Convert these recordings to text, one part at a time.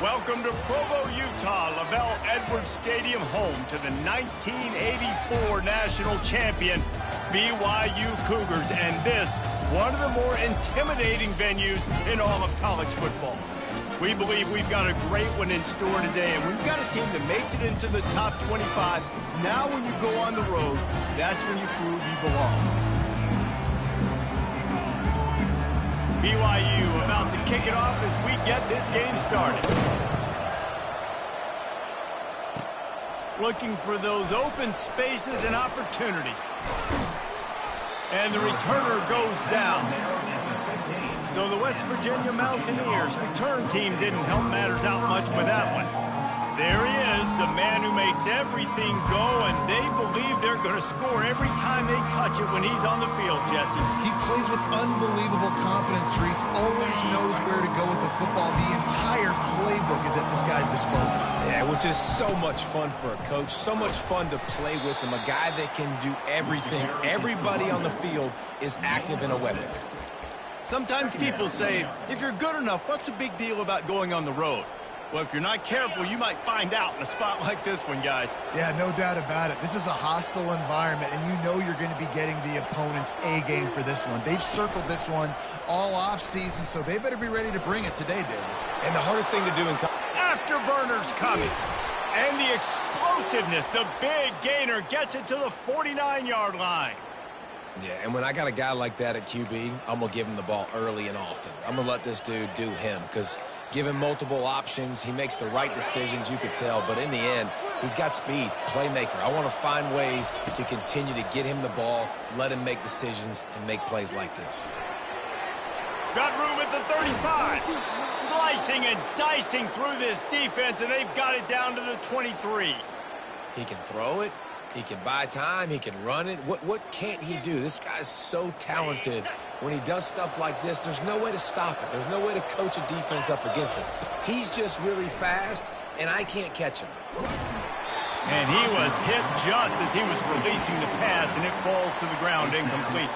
Welcome to Provo, Utah, Lavelle Edwards Stadium, home to the 1984 national champion BYU Cougars, and this, one of the more intimidating venues in all of college football. We believe we've got a great one in store today, and we've got a team that makes it into the top 25. Now when you go on the road, that's when you prove you belong. BYU about to kick it off as we get this game started. Looking for those open spaces and opportunity. And the returner goes down. So the West Virginia Mountaineers return team didn't help matters out much with that one. There he is, the man who makes everything go, and they believe they're going to score every time they touch it when he's on the field, Jesse. He plays with unbelievable confidence, Reese. Always knows where to go with the football. The entire playbook is at this guy's disposal. Yeah, which is so much fun for a coach. So much fun to play with him. A guy that can do everything. Everybody on the field is active and a weapon. Sometimes people say, if you're good enough, what's the big deal about going on the road? Well, if you're not careful, you might find out in a spot like this one, guys. Yeah, no doubt about it. This is a hostile environment, and you know you're going to be getting the opponent's A-game for this one. They've circled this one all off-season, so they better be ready to bring it today, David. And the hardest thing to do in afterburners coming. And the explosiveness, the big gainer gets it to the 49-yard line. Yeah, and when I got a guy like that at QB, I'm going to give him the ball early and often. I'm going to let this dude do him because give him multiple options. He makes the right decisions, you could tell. But in the end, he's got speed, playmaker. I want to find ways to continue to get him the ball, let him make decisions, and make plays like this. Got room at the 35. Slicing and dicing through this defense, and they've got it down to the 23. He can throw it. He can buy time. He can run it. What can't he do? This guy's so talented. When he does stuff like this, there's no way to stop it. There's no way to coach a defense up against this. He's just really fast, and I can't catch him. And he was hit just as he was releasing the pass, and it falls to the ground incomplete.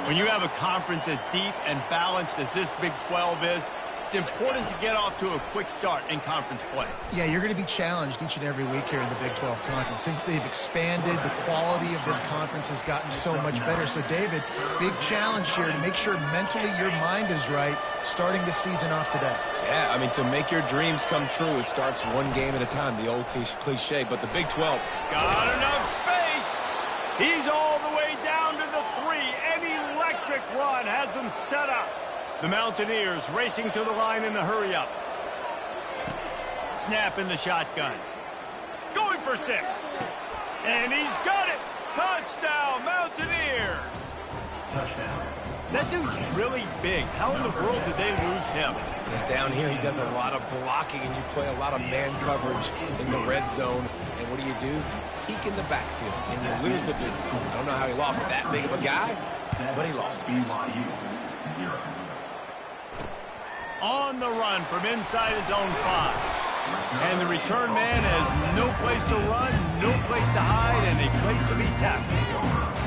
When you have a conference as deep and balanced as this Big 12 is, it's important to get off to a quick start in conference play. Yeah, you're going to be challenged each and every week here in the Big 12 Conference. Since they've expanded, the quality of this conference has gotten so much better. So, David, big challenge here to make sure mentally your mind is right starting the season off today. Yeah, I mean, to make your dreams come true, it starts one game at a time, the old cliche. But the Big 12... got enough space. He's all the way down to the 3. An electric run has him set up. The Mountaineers racing to the line in a hurry-up. Snap in the shotgun. Going for 6. And he's got it. Touchdown, Mountaineers. Touchdown. That dude's really big. How in the world did they lose him? Because down here he does a lot of blocking, and you play a lot of man coverage in the red zone. And what do? Peek in the backfield, and you lose the big field. I don't know how he lost that big of a guy, but he lost him. On the run from inside his own 5. And the return man has no place to run, no place to hide, and a place to be tackled.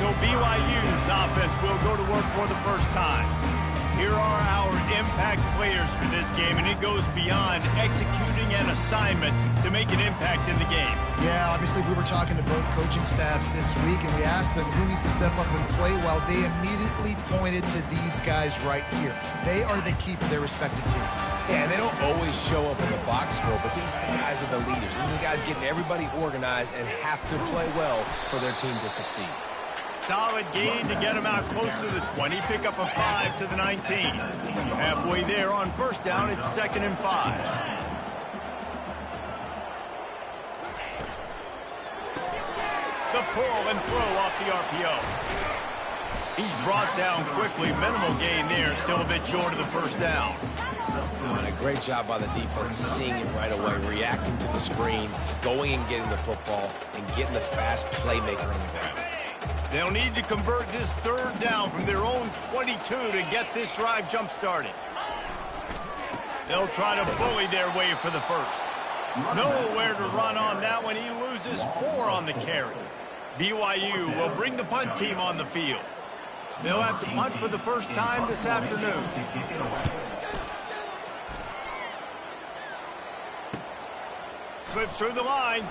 So BYU's offense will go to work for the first time. Here are our impact players for this game, and it goes beyond executing an assignment to make an impact in the game. Yeah, obviously we were talking to both coaching staffs this week, and we asked them who needs to step up and play well. They immediately pointed to these guys right here. They are the key for their respective teams. Yeah, and they don't always show up in the box score, but these are the guys are the leaders. These are the guys getting everybody organized and have to play well for their team to succeed. Solid gain to get him out close to the 20. Pick up a 5 to the 19. Halfway there on first down, it's 2nd and 5. The pull and throw off the RPO. He's brought down quickly. Minimal gain there. Still a bit short of the first down. And a great job by the defense, seeing it right away, reacting to the screen, going and getting the football, and getting the fast playmaker on the ground. They'll need to convert this 3rd down from their own 22 to get this drive jump-started. They'll try to bully their way for the first. Nowhere to run on that one. He loses 4 on the carry. BYU will bring the punt team on the field. They'll have to punt for the first time this afternoon. slips through the line.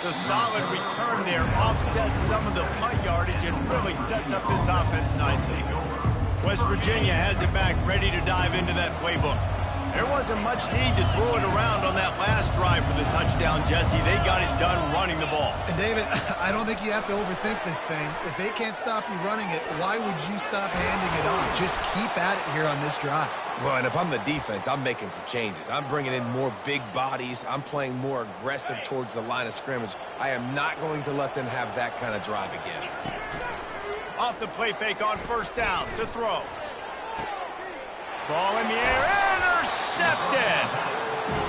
The solid return there offsets some of the punt yardage and really sets up this offense nicely. West Virginia has it back, ready to dive into that playbook. There wasn't much need to throw it around on that last drive for the touchdown, Jesse. They got it done running the ball. And David, I don't think you have to overthink this thing. If they can't stop you running it, why would you stop handing it off? Just keep at it here on this drive. Well, and if I'm the defense, I'm making some changes. I'm bringing in more big bodies. I'm playing more aggressive towards the line of scrimmage. I am not going to let them have that kind of drive again. Off the play fake on first down to throw. Ball in the air, intercepted.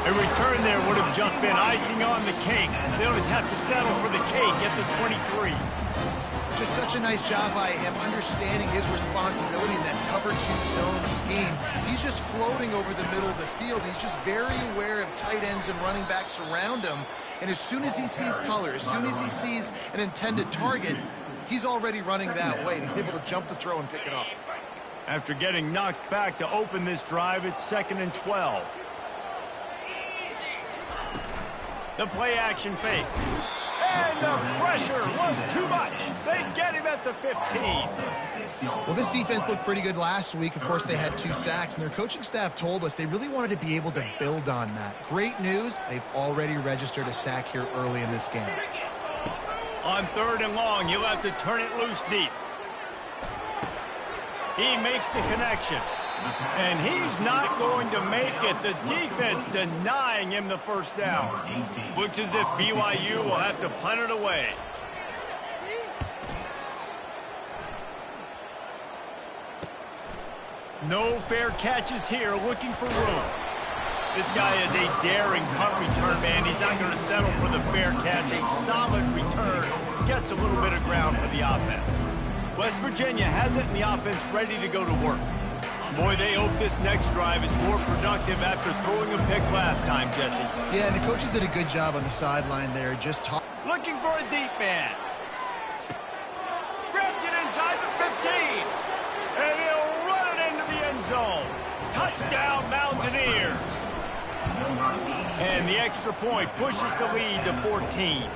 A return there would have just been icing on the cake. They'll just have to settle for the cake at the 23. Just such a nice job by him understanding his responsibility in that cover 2 zone scheme. He's just floating over the middle of the field. He's just very aware of tight ends and running backs around him. And as soon as he sees color, as soon as he sees an intended target, he's already running that way. And he's able to jump the throw and pick it off. After getting knocked back to open this drive, it's 2nd and 12. The play action fake. And the pressure was too much. They get him at the 15. Well, this defense looked pretty good last week. Of course, they had 2 sacks, and their coaching staff told us they really wanted to be able to build on that. Great news, they've already registered a sack here early in this game. On 3rd and long, you'll have to turn it loose deep. He makes the connection. And he's not going to make it. The defense denying him the first down. Looks as if BYU will have to punt it away. No fair catches here, looking for room. This guy is a daring punt return man. He's not going to settle for the fair catch. A solid return. Gets a little bit of ground for the offense. West Virginia has it in the offense ready to go to work. Boy, they hope this next drive is more productive after throwing a pick last time, Jesse. Yeah, and the coaches did a good job on the sideline there. Looking for a deep man. Grabs it inside the 15. And he'll run it into the end zone. Touchdown, Mountaineers. And the extra point pushes the lead to 14.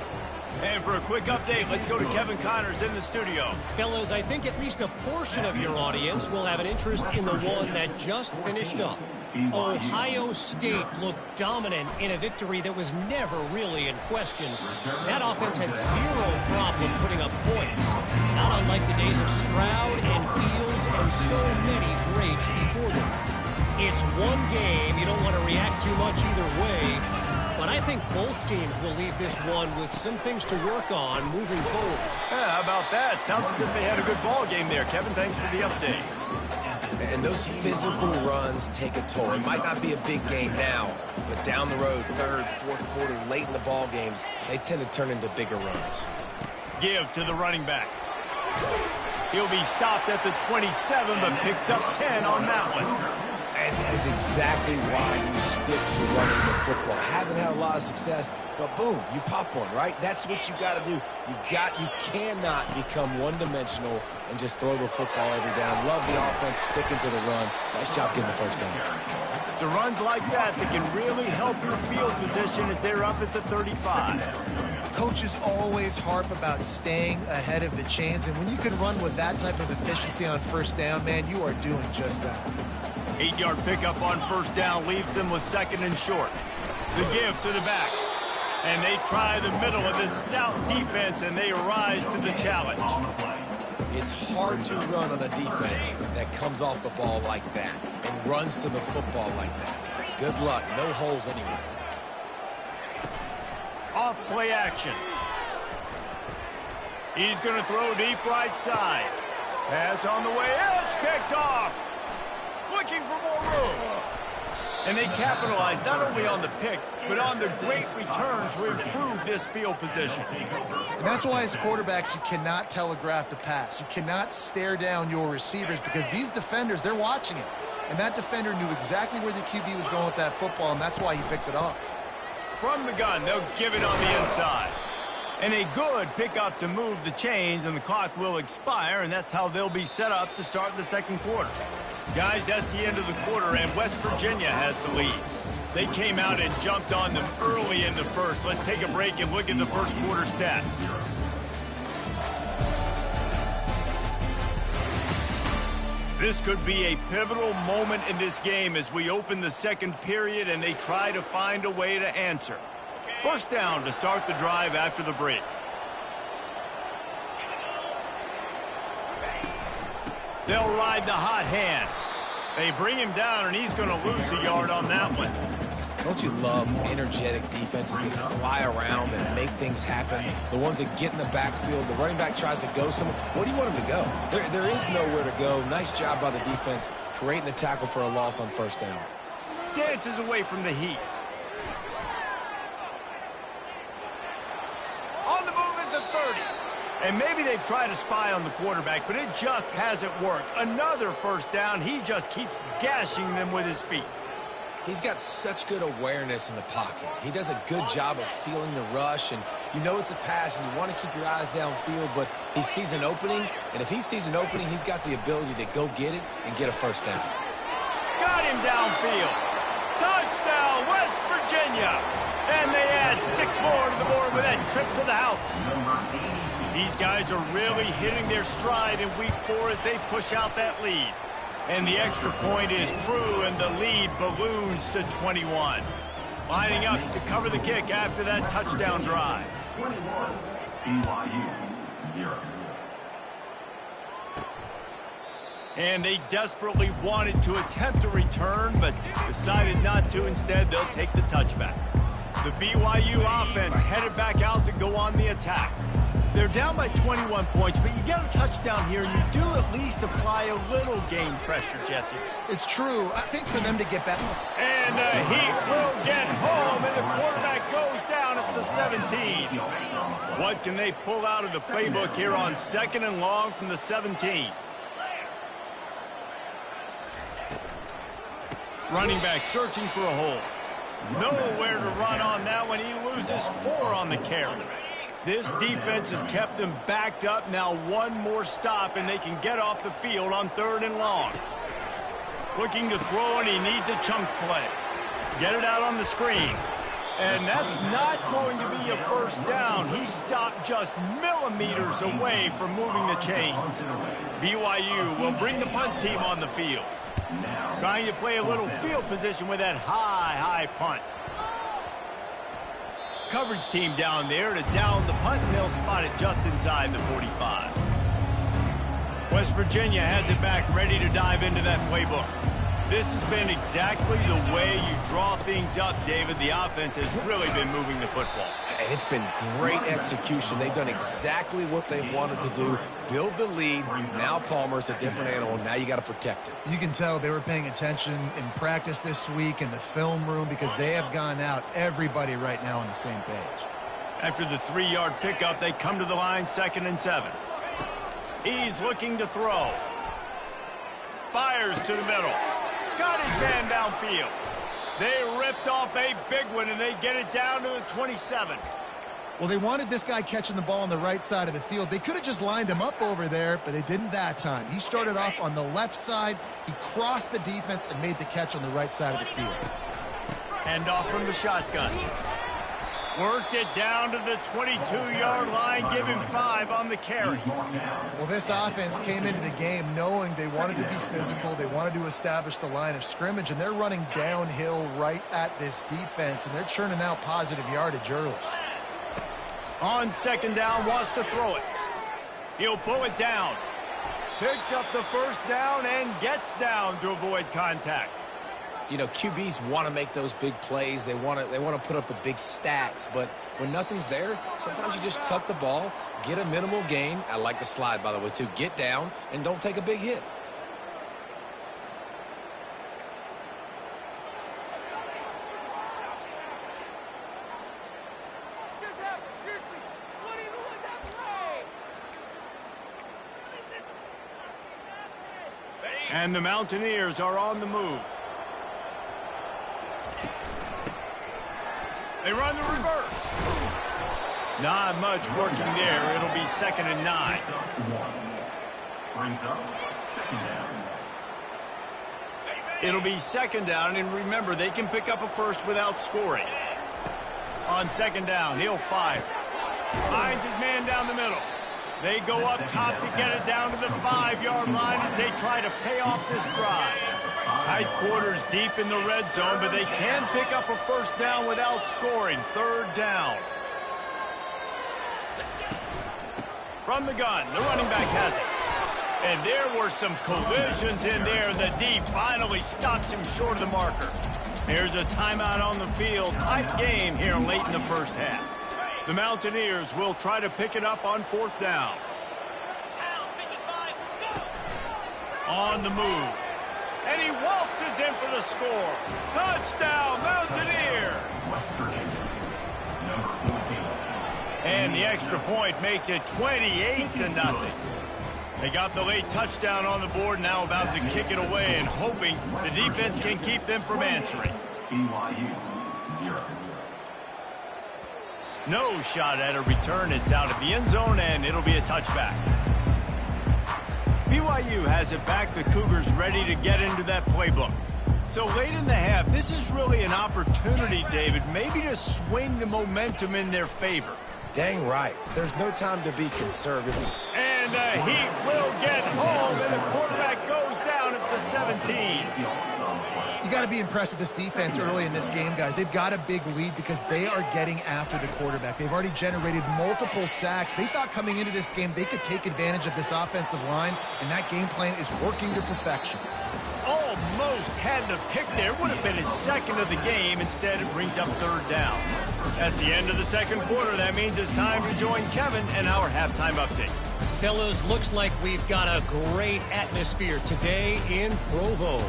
And for a quick update, let's go to Kevin Connors in the studio. Fellas, I think at least a portion of your audience will have an interest in the one that just finished up. Ohio State looked dominant in a victory that was never really in question. That offense had zero problem putting up points, not unlike the days of Stroud and Fields and so many greats before them. It's one game. You don't want to react too much either way. But I think both teams will leave this one with some things to work on moving forward. Yeah, how about that? Sounds as if they had a good ball game there. Kevin, thanks for the update. And those physical runs take a toll. It might not be a big game now, but down the road, 3rd, 4th quarter, late in the ball games, they tend to turn into bigger runs. Give to the running back. He'll be stopped at the 27, but picks up 10 on that one. And that is exactly why you stick to running the football. Haven't had a lot of success, but boom, you pop one, right? That's what you got to do. You cannot become one-dimensional and just throw the football every down. Love the offense, sticking to the run. Nice job getting the first down. It's the runs like that that can really help your field position as they're up at the 35. Coaches always harp about staying ahead of the chains, and when you can run with that type of efficiency on first down, man, you are doing just that. 8-yard pickup on first down leaves them with 2nd and short. The give to the back. And they try the middle of this stout defense, and they rise to the challenge. It's hard to run on a defense that comes off the ball like that and runs to the football like that. Good luck. No holes anywhere. Off play action. He's going to throw deep right side. Pass on the way. It's picked off. Looking for more room. And they capitalize not only on the pick, but on the great return to improve this field position. And that's why as quarterbacks, you cannot telegraph the pass. You cannot stare down your receivers because these defenders, they're watching it. And that defender knew exactly where the QB was going with that football, and that's why he picked it off. From the gun, they'll give it on the inside. And a good pickup to move the chains, and the clock will expire, and that's how they'll be set up to start the 2nd quarter. Guys, that's the end of the quarter, and West Virginia has the lead. They came out and jumped on them early in the first. Let's take a break and look at the first quarter stats. This could be a pivotal moment in this game as we open the second period and they try to find a way to answer. First down to start the drive after the break. They'll ride the hot hand. They bring him down, and he's going to lose a yard on that one. Don't you love energetic defenses that fly around and make things happen? The ones that get in the backfield, the running back tries to go somewhere. Where do you want him to go? There is nowhere to go. Nice job by the defense creating the tackle for a loss on first down. Dances away from the heat. On the move is the 30. And maybe they've tried to spy on the quarterback, but it just hasn't worked. Another first down. He just keeps gashing them with his feet. He's got such good awareness in the pocket. He does a good job of feeling the rush, and you know it's a pass, and you want to keep your eyes downfield, but he sees an opening, and if he sees an opening, he's got the ability to go get it and get a first down. Got him downfield. Touchdown, West Virginia. And they add 6 more to the board with that trip to the house. These guys are really hitting their stride in week 4 as they push out that lead. And the extra point is true, and the lead balloons to 21. Lining up to cover the kick after that touchdown drive. 21, BYU, 0. And they desperately wanted to attempt a return, but decided not to. Instead, they'll take the touchback. The BYU offense headed back out to go on the attack. They're down by 21 points, but you get a touchdown here, and you do at least apply a little game pressure, Jesse. It's true. I think for them to get back. And he will get home, and the quarterback goes down at the 17. What can they pull out of the playbook here on 2nd and long from the 17? Running back searching for a hole. Nowhere to run on that one. He loses 4 on the carry. This defense has kept them backed up. Now one more stop, and they can get off the field on 3rd and long. Looking to throw, and he needs a chunk play. Get it out on the screen. And that's not going to be a first down. He stopped just millimeters away from moving the chains. BYU will bring the punt team on the field. Trying to play a little field position with that high punt. Coverage team down there to down the punt, and they'll spot it just inside the 45. West Virginia has it back, ready to dive into that playbook. This has been exactly the way you draw things up, David. The offense has really been moving the football. And it's been great execution. They've done exactly what they've wanted to do. Build the lead. Now Palmer's a different animal. Now you got to protect it. You can tell they were paying attention in practice this week in the film room because they have gone out, everybody right now on the same page. After the 3-yard pickup, they come to the line, 2nd and 7. He's looking to throw. Fires to the middle. Got his man downfield. They ripped off a big one, and they get it down to the 27. Well, they wanted this guy catching the ball on the right side of the field. They could have just lined him up over there, but they didn't that time. He started off on the left side. He crossed the defense and made the catch on the right side of the field. Hand off from the shotgun. Worked it down to the 22-yard line, give him 5 on the carry. Well, this offense came into the game knowing they wanted to be physical. They wanted to establish the line of scrimmage, and they're running downhill right at this defense, and they're churning out positive yardage early. On 2nd down, wants to throw it. He'll pull it down. Picks up the first down and gets down to avoid contact. You know, QBs want to make those big plays. They want to put up the big stats. But when nothing's there, sometimes you just tuck the ball, get a minimal gain. I like the slide, by the way, too. Get down and don't take a big hit. And the Mountaineers are on the move. They run the reverse. Not much working there. It'll be 2nd and 9. Brings up 2nd down. It'll be second down, and remember, they can pick up a first without scoring. On second down, he'll fire. Finds his man down the middle. They go up top to get it down to the 5-yard line as they try to pay off this drive. Tight quarters deep in the red zone, but they can pick up a first down without scoring. Third down. From the gun, the running back has it. And there were some collisions in there, and the D finally stops him short of the marker. Here's a timeout on the field. Tight game here late in the first half. The Mountaineers will try to pick it up on fourth down. On the move. And he waltzes in for the score. Touchdown, Mountaineers! West Virginia, number 14. And the extra point makes it 28-0. They got the late touchdown on the board, now about to kick it away and hoping the defense can keep them from answering. BYU, 0. No shot at a return. It's out of the end zone, and it'll be a touchback. BYU has it back. The Cougars ready to get into that playbook. So late in the half, this is really an opportunity, David, maybe to swing the momentum in their favor. Dang right. There's no time to be conservative. And the Heat will get home, and the quarterback goes down at the 17. You got to be impressed with this defense early in this game, guys. They've got a big lead because they are getting after the quarterback. They've already generated multiple sacks. They thought coming into this game they could take advantage of this offensive line, and that game plan is working to perfection. Almost had the pick there. Would have been his second of the game. Instead, it brings up third down. That's the end of the second quarter. That means it's time to join Kevin and our halftime update. Fellas, looks like we've got a great atmosphere today in Provo.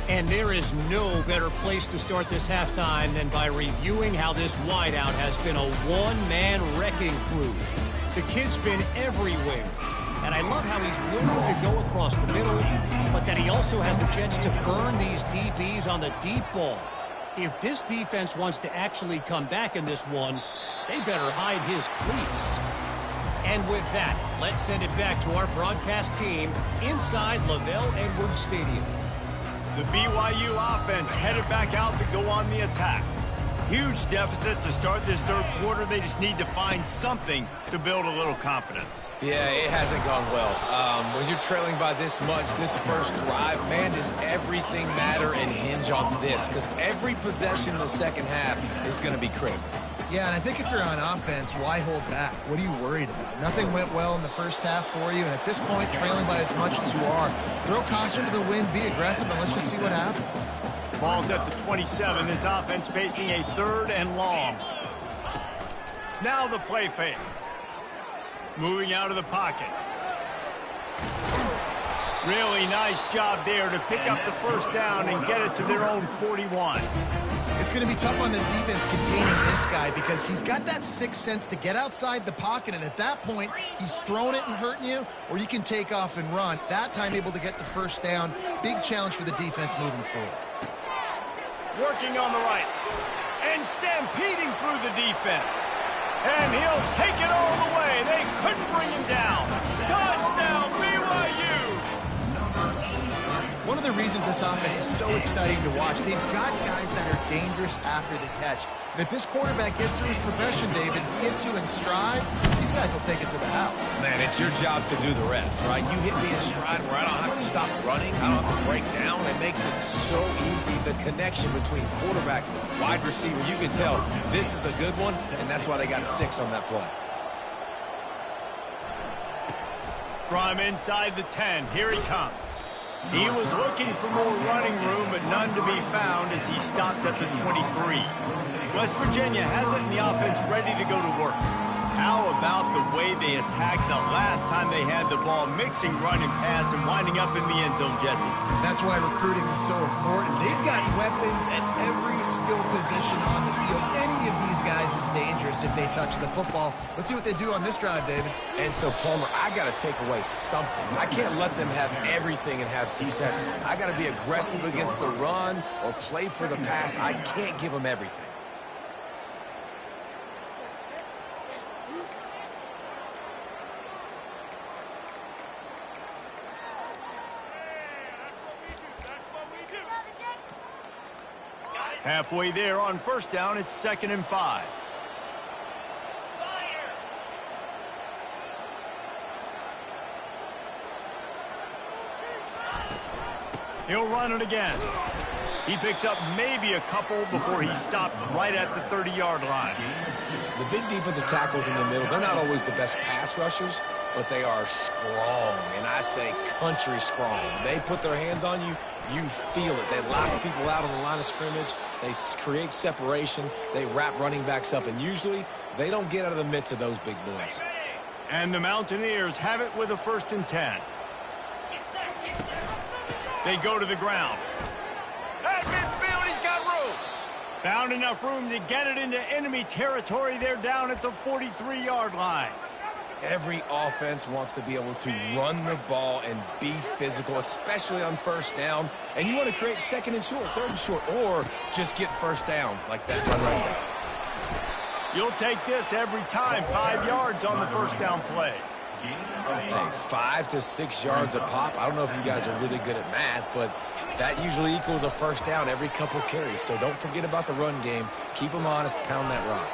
And there is no better place to start this halftime than by reviewing how this wideout has been a one-man wrecking crew. The kid's been everywhere. And I love how he's willing to go across the middle, but that he also has the chance to burn these DBs on the deep ball. If this defense wants to actually come back in this one, they better hide his cleats. And with that, let's send it back to our broadcast team inside LaVell Edwards Stadium. The BYU offense headed back out to go on the attack. Huge deficit to start this third quarter. They just need to find something to build a little confidence. Yeah, it hasn't gone well. When you're trailing by this much, this first drive, man, does everything matter and hinge on this? Because every possession in the second half is going to be critical. Yeah, and I think if you're on offense, why hold back? What are you worried about? Nothing went well in the first half for you, and at this point, trailing by as much as you are, throw caution to the wind, be aggressive, and let's just see what happens. Ball's at the 27. This offense facing a third and long. Now the play fake. Moving out of the pocket. Really nice job there to pick up the first down and get it to their own 41. It's going to be tough on this defense containing this guy because he's got that sixth sense to get outside the pocket, and at that point, he's throwing it and hurting you, or you can take off and run. That time able to get the first down. Big challenge for the defense moving forward. Working on the right. And stampeding through the defense. And he'll take it all the way. They couldn't bring him down. Touchdown, BYU! One of the reasons this offense is so exciting to watch, they've got guys that are dangerous after the catch. And if this quarterback gets through his progression, David, hits you in stride, these guys will take it to the house. Man, it's your job to do the rest, right? You hit me in stride where I don't have to stop running, I don't have to break down. It makes it so easy. The connection between quarterback, wide receiver, you can tell this is a good one, and that's why they got 6 on that play. From inside the 10, here he comes. He was looking for more running room, but none to be found as he stopped at the 23. West Virginia has it in the offense ready to go to work. How about the way they attacked the last time they had the ball, mixing run and pass and winding up in the end zone, Jesse? That's why recruiting is so important. They've got weapons at every skill position on the field. Any of these guys is dangerous if they touch the football. Let's see what they do on this drive, David. And so, Palmer, I got to take away something. I can't let them have everything and have success. I got to be aggressive against the run or play for the pass. I can't give them everything. Halfway there on first down, it's 2nd and 5. He'll run it again. He picks up maybe a couple before he's stopped right at the 30-yard line. The big defensive tackles in the middle, they're not always the best pass rushers, but they are strong, and I say country strong. They put their hands on you, you feel it. They lock people out on the line of scrimmage. They create separation. They wrap running backs up, and usually they don't get out of the midst of those big boys. And the Mountaineers have it with a 1st and 10. They go to the ground. At midfield, he's got room. Found enough room to get it into enemy territory. They're down at the 43-yard line. Every offense wants to be able to run the ball and be physical, especially on first down. And you want to create 2nd and short, 3rd and short, or just get first downs like that run right there. You'll take this every time. 5 yards on the first down play. Hey, 5 to 6 yards a pop. I don't know if you guys are really good at math, but that usually equals a first down every couple carries. So don't forget about the run game. Keep them honest, pound that rock.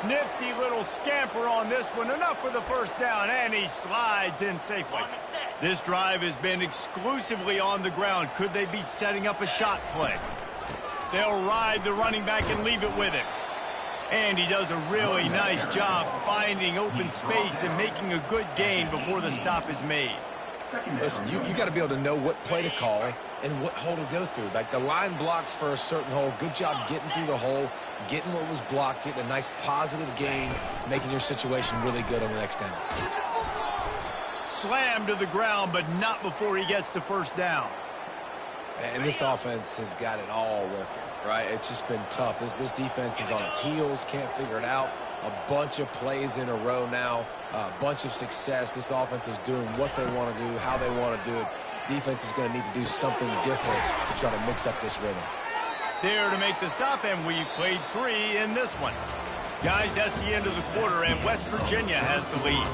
Nifty little scamper on this one. Enough for the first down, and he slides in safely. This drive has been exclusively on the ground. Could they be setting up a shot play? They'll ride the running back and leave it with him. And he does a really nice job finding open space and making a good gain before the stop is made. Listen, you got to be able to know what play to call and what hole to go through. Like the line blocks for a certain hole. Good job getting through the hole, getting what was blocked, getting a nice positive gain, making your situation really good on the next down. Slammed to the ground, but not before he gets the first down. And this offense has got it all working, right? It's just been tough. This defense is on its heels, can't figure it out. A bunch of plays in a row now, a bunch of success. This offense is doing what they want to do, how they want to do it. Defense is going to need to do something different to try to mix up this rhythm. There to make the stop, and we played 3 in this one. Guys, that's the end of the quarter, and West Virginia has the lead.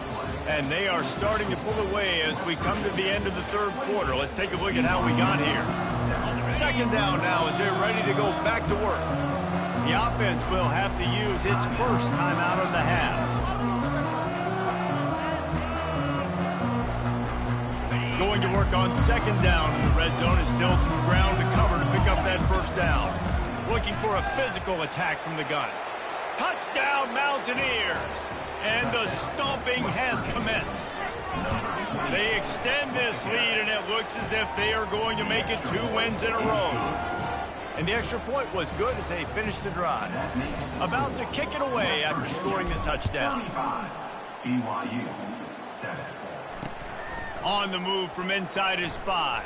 And they are starting to pull away as we come to the end of the 3rd quarter. Let's take a look at how we got here. 2nd down now as they're ready to go back to work. The offense will have to use its first timeout of the half. Going to work on 2nd down in the red zone is still some ground to cover to pick up that first down. Looking for a physical attack from the gun. Touchdown Mountaineers! And the stomping has commenced. They extend this lead, and it looks as if they are going to make it 2 wins in a row. And the extra point was good as they finished the drive. About to kick it away after scoring the touchdown. BYU 7. On the move from inside his 5.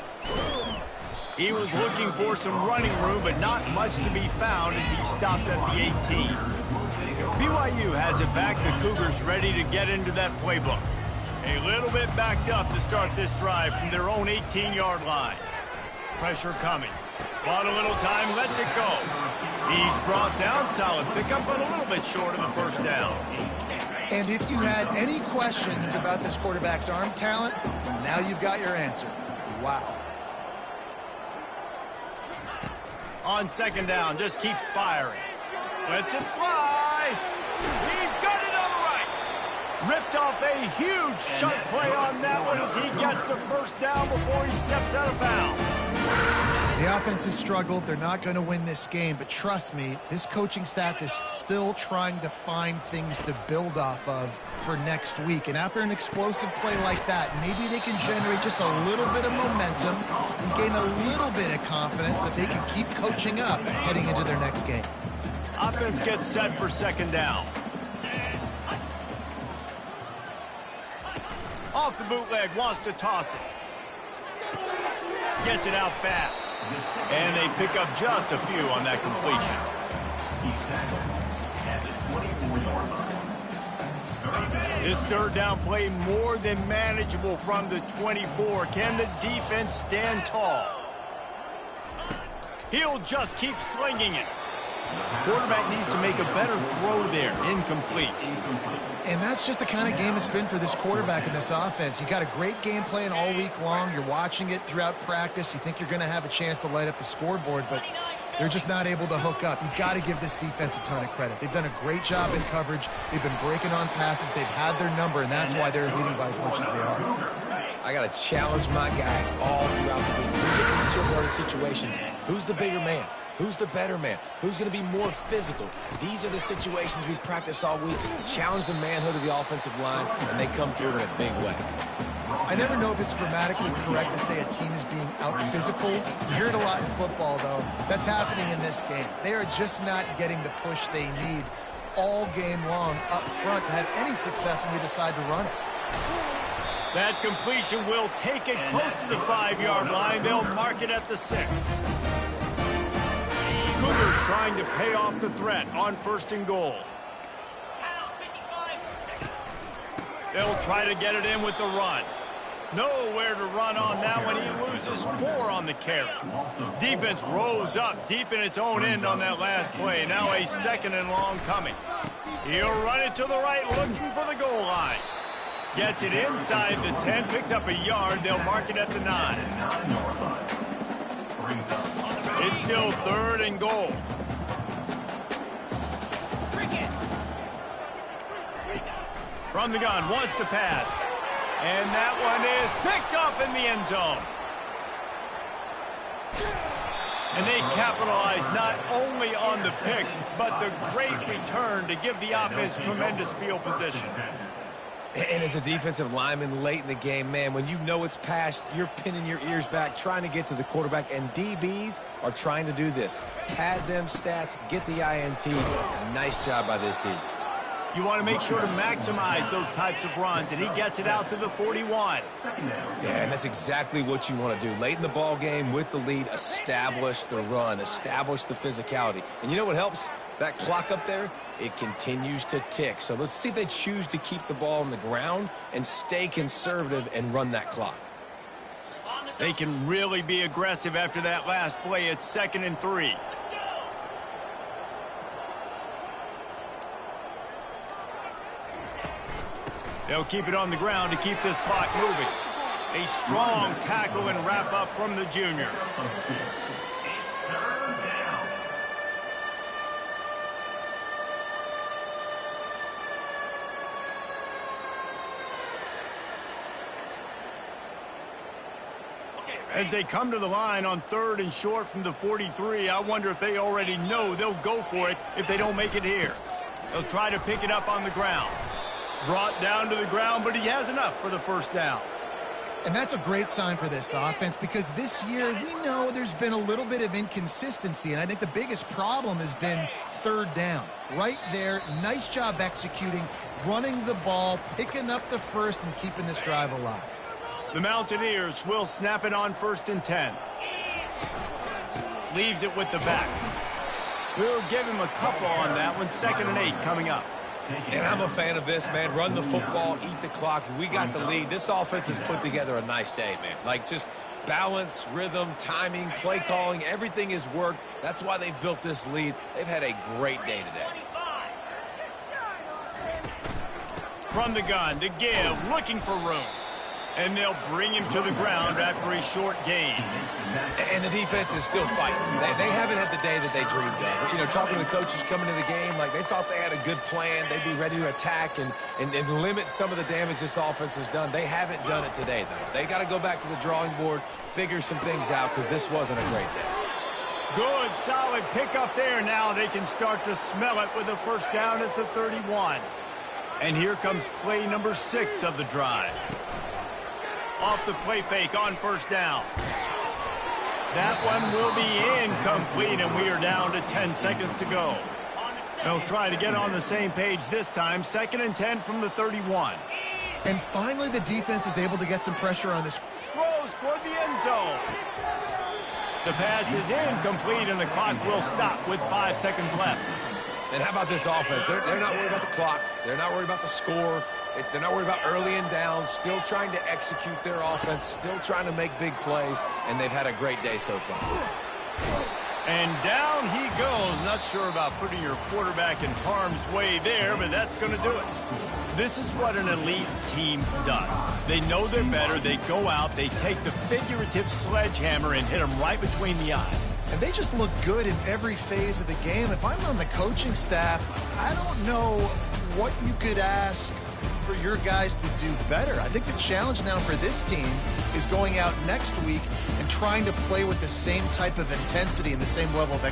He was looking for some running room, but not much to be found as he stopped at the 18. BYU has it back. The Cougars ready to get into that playbook. A little bit backed up to start this drive from their own 18-yard line. Pressure coming. Bought a little time, lets it go. He's brought down, solid pickup, but a little bit short of the first down. And if you had any questions about this quarterback's arm talent, now you've got your answer. Wow. On 2nd down, just keeps firing. Lets it fly. He's got it on the right. Ripped off a huge shot play on that one as he gets the first down before he steps out of bounds. The offense has struggled. They're not going to win this game, but trust me, this coaching staff is still trying to find things to build off of for next week. And after an explosive play like that, maybe they can generate just a little bit of momentum and gain a little bit of confidence that they can keep coaching up heading into their next game. Offense gets set for 2nd down. Off the bootleg, wants to toss it. Gets it out fast. And they pick up just a few on that completion. This 3rd down play more than manageable from the 24. Can the defense stand tall? He'll just keep slinging it. Quarterback needs to make a better throw there. Incomplete. And that's just the kind of game it's been for this quarterback in this offense. You got a great game plan all week long. You're watching it throughout practice. You think you're going to have a chance to light up the scoreboard, but They're just not able to hook up. You've got to give this defense a ton of credit. They've done a great job in coverage. They've been breaking on passes. They've had their number, and that's why they're leading by as much as they are. I got to challenge my guys all throughout the week. When you get these short-yardage situations, who's the bigger man? Who's the better man? Who's going to be more physical? These are the situations we practice all week. Challenge the manhood of the offensive line, and they come through in a big way. I never know if it's grammatically correct to say a team is being out-physical. You hear it a lot in football, though. That's happening in this game. They are just not getting the push they need all game long up front to have any success when we decide to run it. That completion will take it close to the 5-yard line. They'll mark it at the 6. Cougars trying to pay off the threat on 1st and goal. They'll try to get it in with the run. Nowhere to run on that one. He loses 4 on the carry. Defense rose up deep in its own end on that last play. Now a 2nd and long coming. He'll run it to the right, looking for the goal line. Gets it inside the 10, picks up a yard. They'll mark it at the 9. It's still 3rd and goal. From the gun, wants to pass. And that one is picked off in the end zone. And they capitalize not only on the pick, but the great return to give the offense tremendous field position. And as a defensive lineman late in the game, man, when you know it's passed, you're pinning your ears back, trying to get to the quarterback, and DBs are trying to do this. Pad them stats, get the INT. Nice job by this D. You want to make sure to maximize those types of runs, and he gets it out to the 41. Yeah, and that's exactly what you want to do. Late in the ball game with the lead, establish the run, establish the physicality. And you know what helps? That clock up there, it continues to tick. So let's see if they choose to keep the ball on the ground and stay conservative and run that clock. They can really be aggressive after that last play. It's 2nd and 3. They'll keep it on the ground to keep this clock moving. A strong tackle and wrap up from the junior. As they come to the line on 3rd and short from the 43, I wonder if they already know they'll go for it if they don't make it here. They'll try to pick it up on the ground. Brought down to the ground, but he has enough for the 1st down. And that's a great sign for this offense because this year we know there's been a little bit of inconsistency, and I think the biggest problem has been 3rd down. Right there, nice job executing, running the ball, picking up the 1st, and keeping this drive alive. The Mountaineers will snap it on 1st and 10. Leaves it with the back. We'll give him a couple on that one. 2nd and 8 coming up. And I'm a fan of this, man. Run the football, eat the clock. We got the lead. This offense has put together a nice day, man. Like just balance, rhythm, timing, play calling, everything has worked. That's why they've built this lead. They've had a great day today. From the gun to give, looking for room. And they'll bring him to the ground after a short gain. And the defense is still fighting. They haven't had the day that they dreamed of. You know, talking to the coaches coming to the game, like they thought they had a good plan. They'd be ready to attack and limit some of the damage this offense has done. They haven't done it today, though. They got to go back to the drawing board, figure some things out, because this wasn't a great day. Good, solid pickup there. Now they can start to smell it with a 1st down at the 31. And here comes play number 6 of the drive. Off the play fake on 1st down. That one will be incomplete, and we are down to 10 seconds to go. They'll try to get on the same page this time. 2nd and 10 from the 31. And finally, the defense is able to get some pressure on this. Throws toward the end zone. The pass is incomplete, and the clock will stop with 5 seconds left. And how about this offense? They're not worried about the clock. They're not worried about the score. They're not worried about early and down, still trying to execute their offense, still trying to make big plays, and they've had a great day so far. And down he goes. Not sure about putting your quarterback in harm's way there, but that's going to do it. This is what an elite team does. They know they're better. They go out. They take the figurative sledgehammer and hit them right between the eyes. And they just look good in every phase of the game. If I'm on the coaching staff, I don't know what you could ask for your guys to do better. I think the challenge now for this team is going out next week and trying to play with the same type of intensity and the same level of execution